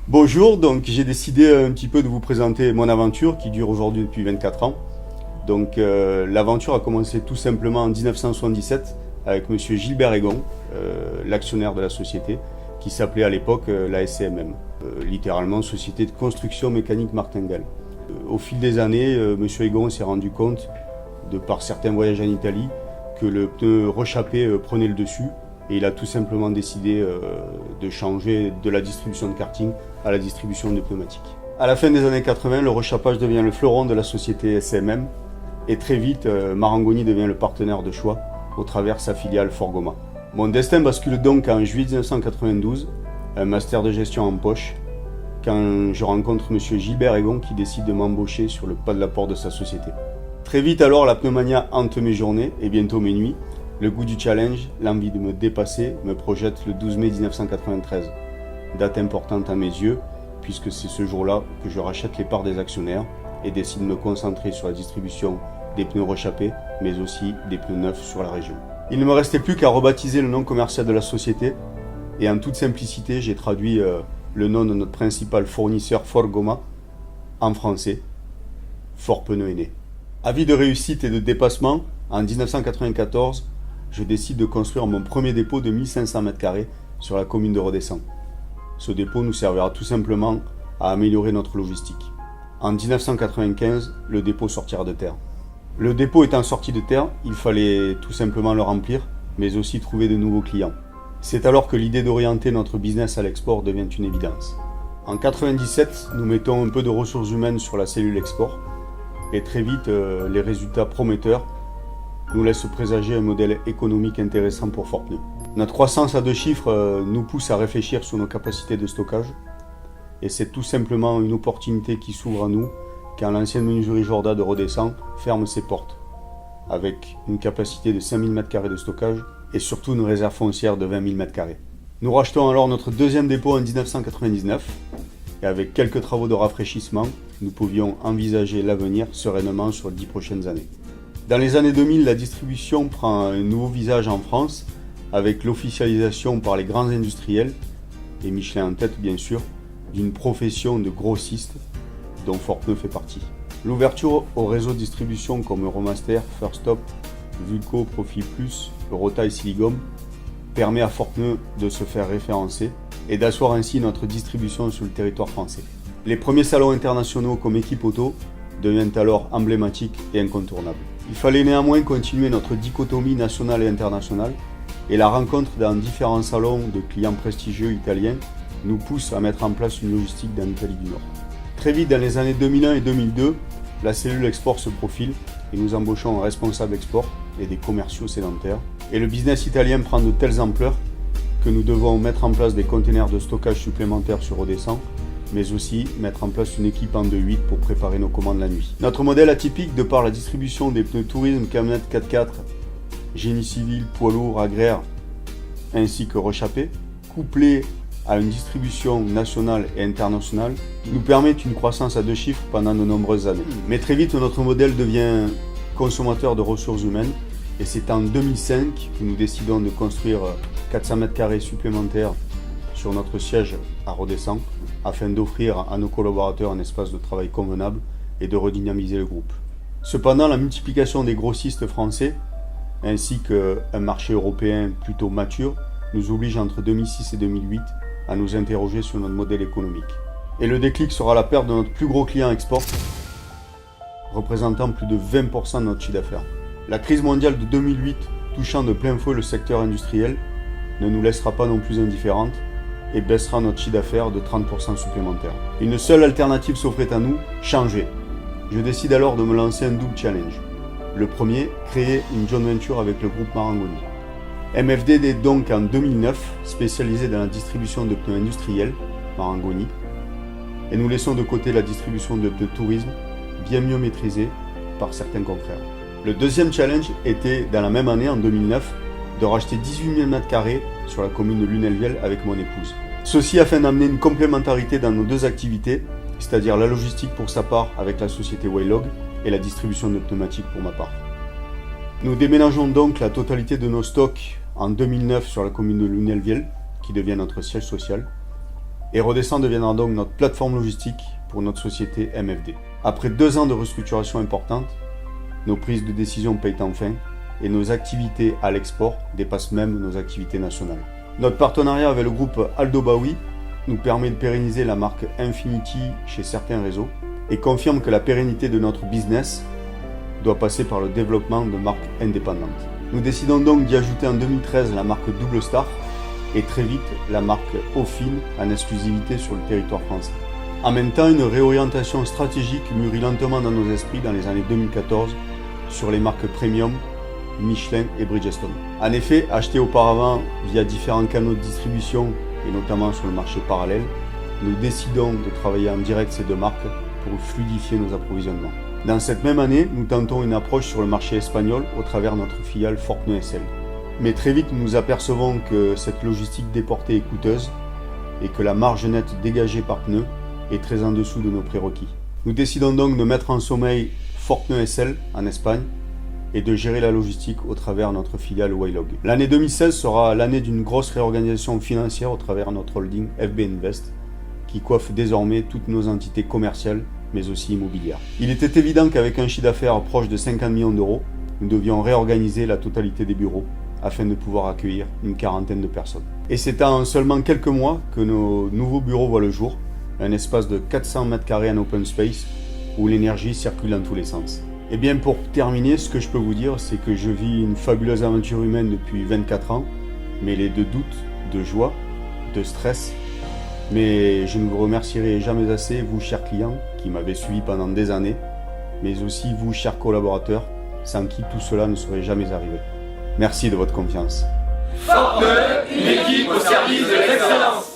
Bonjour, donc j'ai décidé un petit peu de vous présenter mon aventure qui dure aujourd'hui depuis 24 ans. L'aventure a commencé tout simplement en 1977 avec monsieur Gilbert Egon, l'actionnaire de la société, qui s'appelait à l'époque la SCMM, littéralement Société de Construction Mécanique Martingale. Au fil des années, monsieur Egon s'est rendu compte, de par certains voyages en Italie, que le pneu rechappé prenait le dessus. Et il a tout simplement décidé de changer de la distribution de karting à la distribution de pneumatiques. À la fin des années 80, le rechappage devient le fleuron de la société SMM et très vite, Marangoni devient le partenaire de choix au travers de sa filiale Forgoma. Mon destin bascule donc en juillet 1992, un master de gestion en poche, quand je rencontre M. Gilbert Egon qui décide de m'embaucher sur le pas de la porte de sa société. Très vite alors, la pneumania hante mes journées et bientôt mes nuits. Le goût du challenge, l'envie de me dépasser me projette le 12 mai 1993. Date importante à mes yeux, puisque c'est ce jour-là que je rachète les parts des actionnaires et décide de me concentrer sur la distribution des pneus rechappés, mais aussi des pneus neufs sur la région. Il ne me restait plus qu'à rebaptiser le nom commercial de la société, et en toute simplicité, j'ai traduit le nom de notre principal fournisseur Forgoma en français. Fort Pneus est né. Avis de réussite et de dépassement, en 1994, je décide de construire mon premier dépôt de 1500 m² sur la commune de Redescend. Ce dépôt nous servira tout simplement à améliorer notre logistique. En 1995, le dépôt sortira de terre. Le dépôt étant sorti de terre, il fallait tout simplement le remplir, mais aussi trouver de nouveaux clients. C'est alors que l'idée d'orienter notre business à l'export devient une évidence. En 1997, nous mettons un peu de ressources humaines sur la cellule export, et très vite, les résultats prometteurs nous laisse présager un modèle économique intéressant pour Fort Pneus. Notre croissance à deux chiffres nous pousse à réfléchir sur nos capacités de stockage et c'est tout simplement une opportunité qui s'ouvre à nous quand l'ancienne menuiserie Jorda de Redescend ferme ses portes avec une capacité de 5000 m² de stockage et surtout une réserve foncière de 20 000 m². Nous rachetons alors notre deuxième dépôt en 1999 et avec quelques travaux de rafraîchissement, nous pouvions envisager l'avenir sereinement sur les 10 prochaines années. Dans les années 2000, la distribution prend un nouveau visage en France avec l'officialisation par les grands industriels, et Michelin en tête bien sûr, d'une profession de grossiste dont Fort Pneus fait partie. L'ouverture au réseau de distribution comme Euromaster, First Stop, Vulco, Profil Plus, Eurota et Siligom permet à Fort Pneus de se faire référencer et d'asseoir ainsi notre distribution sur le territoire français. Les premiers salons internationaux comme Équipe Auto deviennent alors emblématiques et incontournables. Il fallait néanmoins continuer notre dichotomie nationale et internationale, et la rencontre dans différents salons de clients prestigieux italiens nous pousse à mettre en place une logistique dans l'Italie du Nord. Très vite, dans les années 2001 et 2002, la cellule export se profile et nous embauchons un responsable export et des commerciaux sédentaires. Et le business italien prend de telles ampleurs que nous devons mettre en place des containers de stockage supplémentaires sur Redescend, mais aussi mettre en place une équipe en 2-8 pour préparer nos commandes la nuit. Notre modèle atypique, de par la distribution des pneus tourisme, camionnettes 4x4, génie civil, poids lourd, agraire, ainsi que rechappés, couplé à une distribution nationale et internationale, nous permet une croissance à deux chiffres pendant de nombreuses années. Mais très vite, notre modèle devient consommateur de ressources humaines, et c'est en 2005 que nous décidons de construire 400 m² supplémentaires sur notre siège à Redescend, afin d'offrir à nos collaborateurs un espace de travail convenable et de redynamiser le groupe. Cependant, la multiplication des grossistes français, ainsi qu'un marché européen plutôt mature, nous oblige entre 2006 et 2008 à nous interroger sur notre modèle économique. Et le déclic sera la perte de notre plus gros client export, représentant plus de 20% de notre chiffre d'affaires. La crise mondiale de 2008, touchant de plein fouet le secteur industriel, ne nous laissera pas non plus indifférentes et baissera notre chiffre d'affaires de 30% supplémentaire. Une seule alternative s'offrait à nous, changer. Je décide alors de me lancer un double challenge. Le premier, créer une joint venture avec le groupe Marangoni. MFD est donc en 2009 spécialisé dans la distribution de pneus industriels, Marangoni, et nous laissons de côté la distribution de pneus tourisme, bien mieux maîtrisée par certains confrères. Le deuxième challenge était, dans la même année, en 2009, de racheter 18 000 m² sur la commune de Lunelviel avec mon épouse. Ceci afin d'amener une complémentarité dans nos deux activités, c'est-à-dire la logistique pour sa part avec la société Waylog et la distribution de pneumatiques pour ma part. Nous déménageons donc la totalité de nos stocks en 2009 sur la commune de Lunelviel, qui devient notre siège social. Et Redescend deviendra donc notre plateforme logistique pour notre société MFD. Après 2 ans de restructuration importante, nos prises de décision payent enfin et nos activités à l'export dépassent même nos activités nationales. Notre partenariat avec le groupe Aldo Bawi nous permet de pérenniser la marque Infinity chez certains réseaux et confirme que la pérennité de notre business doit passer par le développement de marques indépendantes. Nous décidons donc d'y ajouter en 2013 la marque Double Star et très vite la marque Aufine en exclusivité sur le territoire français. En même temps, une réorientation stratégique mûrit lentement dans nos esprits dans les années 2014 sur les marques Premium, Michelin et Bridgestone. En effet, achetées auparavant via différents canaux de distribution et notamment sur le marché parallèle, nous décidons de travailler en direct ces 2 marques pour fluidifier nos approvisionnements. Dans cette même année, nous tentons une approche sur le marché espagnol au travers de notre filiale Fortneux SL. Mais très vite, nous apercevons que cette logistique déportée est coûteuse et que la marge nette dégagée par pneu est très en dessous de nos prérequis. Nous décidons donc de mettre en sommeil Fortneux SL en Espagne et de gérer la logistique au travers de notre filiale Waylog. L'année 2016 sera l'année d'une grosse réorganisation financière au travers de notre holding FB Invest, qui coiffe désormais toutes nos entités commerciales, mais aussi immobilières. Il était évident qu'avec un chiffre d'affaires proche de 50 millions d'euros, nous devions réorganiser la totalité des bureaux afin de pouvoir accueillir une 40aine de personnes. Et c'est en seulement quelques mois que nos nouveaux bureaux voient le jour, un espace de 400 m² en open space où l'énergie circule dans tous les sens. Et bien pour terminer, ce que je peux vous dire, c'est que je vis une fabuleuse aventure humaine depuis 24 ans, mêlée de doutes, de joie, de stress. Mais je ne vous remercierai jamais assez, vous chers clients, qui m'avez suivi pendant des années, mais aussi vous chers collaborateurs, sans qui tout cela ne serait jamais arrivé. Merci de votre confiance. Fortneux, une équipe au service de l'excellence.